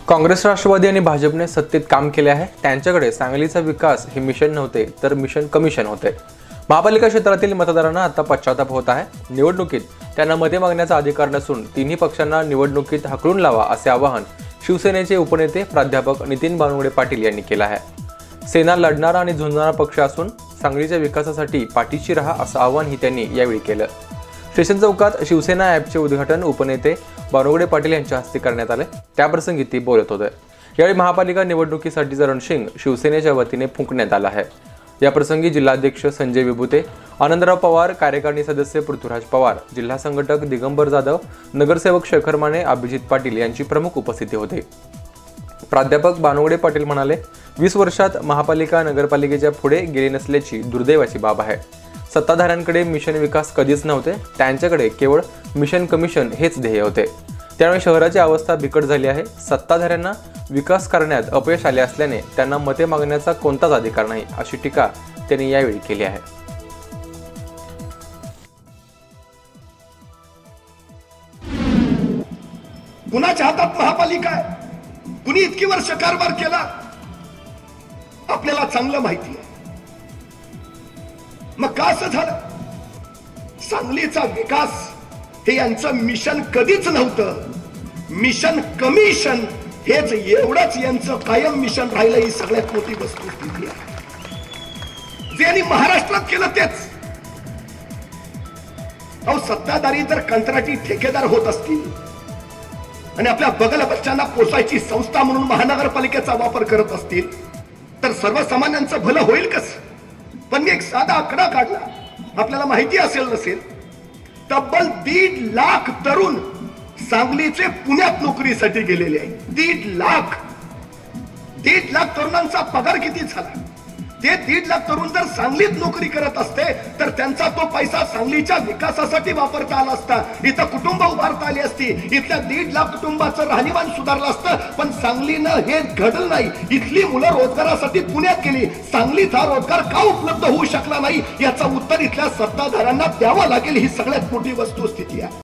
काँग्रेस, राष्ट्रवादी आणि भाजपने सत्तेत काम केले आहे. त्यांच्याकडे सांगलीचा विकास हे मिशन नव्हते तर मिशन कमिशन होते. महापालिका क्षेत्रातील मतदारांना आता पश्चाताप होत आहे. निवडणुकीत त्यांना मते मागण्याचा अधिकार नसून तिन्ही पक्षांना निवडणुकीत हकलून लावा असे आवाहन शिवसेनेचे उपनेते प्राध्यापक नितीन बानवडे पाटील यांनी केले आहे. सेना लढणारा आणि झुंजणारा पक्ष असून सांगलीच्या विकासासाठी पाठीशी राहा असं आवाहनही त्यांनी यावेळी केलं. स्टेशन चौकात शिवसेना ॲपचे उद्घाटन उपनेते बानवडे पाटील यांच्या हस्ते करण्यात आले. त्याप्रसंगी ते बोलत होते. यावेळी महापालिका निवडणुकीसाठीचा रणशिंग शिवसेनेच्या वतीने फुंकण्यात आला आहे. याप्रसंगी जिल्हाध्यक्ष संजय विभुते, आनंदराव पवार, कार्यकारिणी सदस्य पृथ्वीराज पवार, जिल्हा संघटक दिगंबर जाधव, नगरसेवक शेखर माने, अभिजित पाटील यांची प्रमुख उपस्थिती होती. प्राध्यापक बानवडे पाटील म्हणाले, 20 वर्षात महापालिका नगरपालिकेच्या पुढे गेली नसल्याची दुर्दैवाची बाब आहे. सत्ताधाऱ्यांकडे मिशन विकास कधीच नव्हते. त्यांच्याकडे केवळ मिशन कमिशन हेच ध्येय होते. त्यामुळे शहराची अवस्था बिकट झाली आहे. सत्ताधाऱ्यांना विकास करण्यात अपयश आले असल्याने त्यांना मते मागण्याचा कोणताच अधिकार नाही अशी टीका त्यांनी यावेळी केली आहे. कुणाच्या हातात महापालिका आहे, कुणी इतकी वर्ष कारभार केला आपल्याला चांगलं माहिती आहे. मग का असं झालं? सांगलीचा विकास हे यांचं मिशन कधीच नव्हतं. मिशन कमिशन हेच एवढंच यांचं कायम मिशन राहिलं. ही सगळ्यात मोठी वस्तुस्थिती आहे. जे यांनी महाराष्ट्रात केलं तेच. अहो, सत्ताधारी जर कंत्राटी ठेकेदार होत असतील आणि आपल्या बगल बच्चांना पोसायची संस्था म्हणून महानगरपालिकेचा वापर करत असतील तर सर्वसामान्यांचं भलं होईल कसं? पण मी एक साधा आकडा काढला, आपल्याला माहिती असेल नसेल, तब्बल 1.5 लाख तरुण सांगलीचे पुण्यात नोकरीसाठी गेलेले आहेत. 1.5 लाख तरुणांचा पगार किती झाला? ते 1.5 लाख तरुण जर सांगलीत नोकरी करत असते तर त्यांचा तो पैसा सांगलीच्या विकासासाठी वापरता आला असता. इथं कुटुंब उभारता आली असती. इथल्या 1.5 लाख कुटुंबाचं राहणीमान सुधारलं असतं. पण सांगलीनं हे घडलं नाही. इथली मुलं रोजगारासाठी पुण्यात गेली. सांगलीत हा रोजगार का उपलब्ध होऊ शकला नाही याचं उत्तर इथल्या सत्ताधाऱ्यांना द्यावं लागेल. ही सगळ्यात मोठी वस्तुस्थिती आहे.